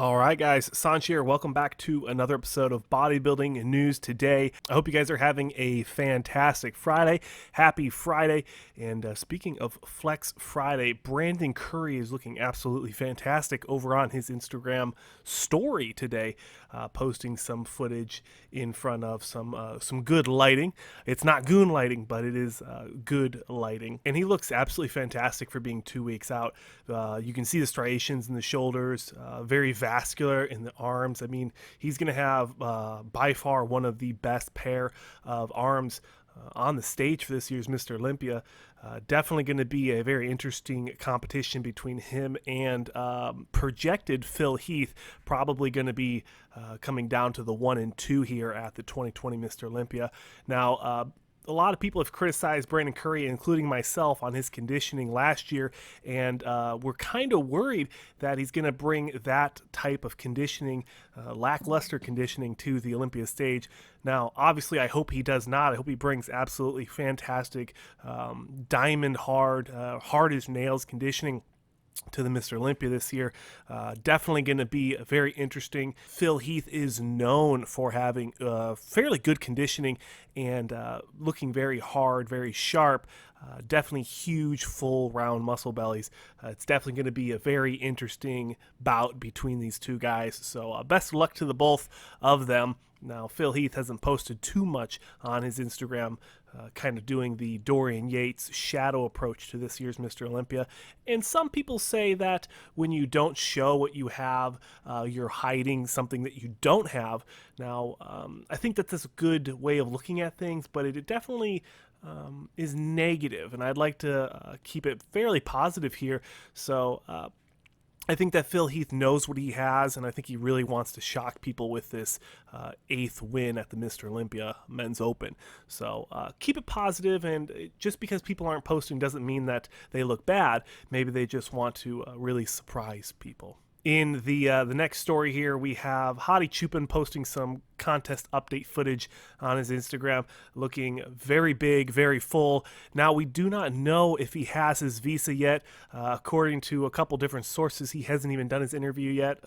All right, guys, Sanj here. Welcome back to another episode of Bodybuilding News Today. I hope you guys are having a fantastic Friday. Happy Friday. And speaking of Flex Friday, Brandon Curry is looking absolutely fantastic over on his Instagram story today, posting some footage in front of some good lighting. It's not goon lighting, but it is good lighting. And he looks absolutely fantastic for being 2 weeks out. You can see the striations in the shoulders, very vascular in the arms. I mean, he's going to have by far one of the best pair of arms on the stage for this year's Mr. Olympia. Definitely going to be a very interesting competition between him and projected Phil Heath, probably going to be coming down to the 1 and 2 here at the 2020 Mr. Olympia. Now, a lot of people have criticized Brandon Curry, including myself, on his conditioning last year, and we're kind of worried that he's going to bring that type of conditioning, lackluster conditioning, to the Olympia stage. Now, obviously, I hope he does not. I hope he brings absolutely fantastic, diamond hard, hard as nails conditioning to the Mr. Olympia this year. Definitely going to be very interesting. Phil Heath is known for having fairly good conditioning and looking very hard, very sharp. Definitely huge, full, round muscle bellies. It's definitely going to be a very interesting bout between these two guys. So best of luck to the both of them. Now, Phil Heath hasn't posted too much on his Instagram, kind of doing the Dorian Yates shadow approach to this year's Mr. Olympia. And some people say that when you don't show what you have, you're hiding something that you don't have. Now, I think that's a good way of looking at things, but it definitely is negative, and I'd like to keep it fairly positive here. So I think that Phil Heath knows what he has, and I think he really wants to shock people with this 8th win at the Mr. Olympia Men's Open. So keep it positive, and just because people aren't posting doesn't mean that they look bad. Maybe they just want to really surprise people. In the next story here, we have Hadi Choopan posting some contest update footage on his Instagram, looking very big, very full. Now, we do not know if he has his visa yet. According to a couple different sources, he hasn't even done his interview yet.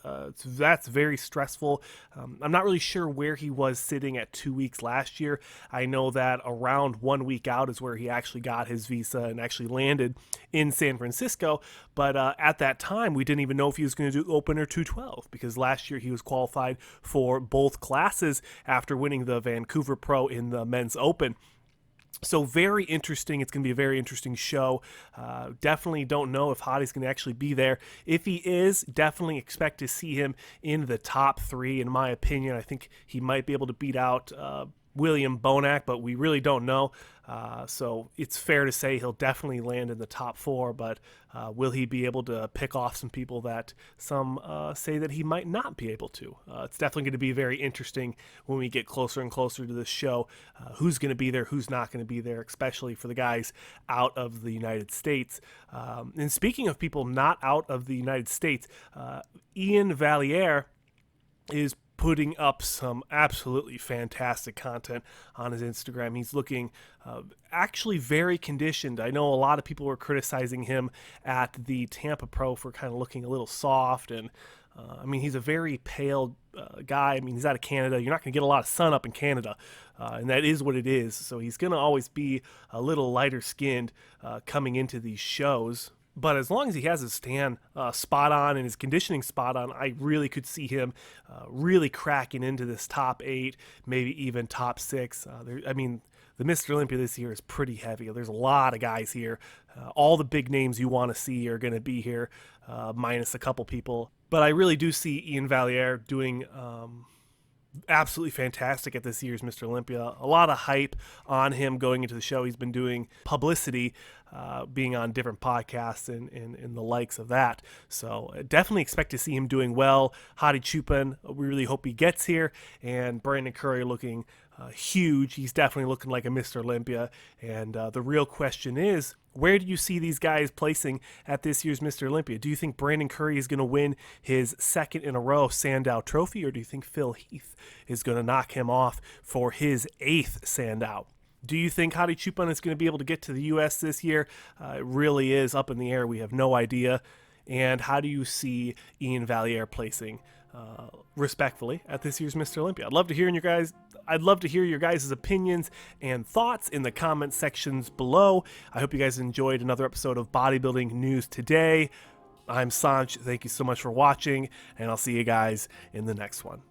That's very stressful. I'm not really sure where he was sitting at 2 weeks last year. I know that around 1 week out is where he actually got his visa and actually landed in San Francisco. But at that time, we didn't even know if he was going to do Open or 212, because last year he was qualified for both classes after winning the Vancouver Pro in the Men's Open. So very interesting. It's going to be a very interesting show. Definitely don't know if Hadi's going to actually be there. If he is, definitely expect to see him in the top 3. In my opinion, I think he might be able to beat out William Bonac, but we really don't know. So it's fair to say he'll definitely land in the top 4, but will he be able to pick off some people that some say that he might not be able to? It's definitely going to be very interesting when we get closer and closer to this show. Who's going to be there, who's not going to be there, especially for the guys out of the United States. And speaking of people not out of the United States, Iain Valliere is putting up some absolutely fantastic content on his Instagram. He's looking actually very conditioned. I know a lot of people were criticizing him at the Tampa Pro for kind of looking a little soft, and I mean, he's a very pale guy. I mean, he's out of Canada. You're not going to get a lot of sun up in Canada, and that is what it is. So he's going to always be a little lighter skinned coming into these shows. But as long as he has his stand spot on and his conditioning spot on, I really could see him really cracking into this top 8, maybe even top 6. I mean, the Mr. Olympia this year is pretty heavy. There's a lot of guys here. All the big names you want to see are going to be here, minus a couple people. But I really do see Iain Valliere doing absolutely fantastic at this year's Mr. Olympia. A lot of hype on him going into the show. He's been doing publicity, being on different podcasts and the likes of that. So definitely expect to see him doing well. Hadi Choopan, we really hope he gets here. And Brandon Curry looking huge. He's definitely looking like a Mr. Olympia. And the real question is, where do you see these guys placing at this year's Mr. Olympia? Do you think Brandon Curry is going to win his 2nd in a row Sandow Trophy, or do you think Phil Heath is going to knock him off for his 8th Sandow? Do you think Hadi Choopan is going to be able to get to the U.S. this year? It really is up in the air. We have no idea. And how do you see Iain Valliere placing respectfully at this year's Mr. Olympia. I'd love to hear your guys' opinions and thoughts in the comment sections below. I hope you guys enjoyed another episode of Bodybuilding News Today. I'm Sanj. Thank you so much for watching, and I'll see you guys in the next one.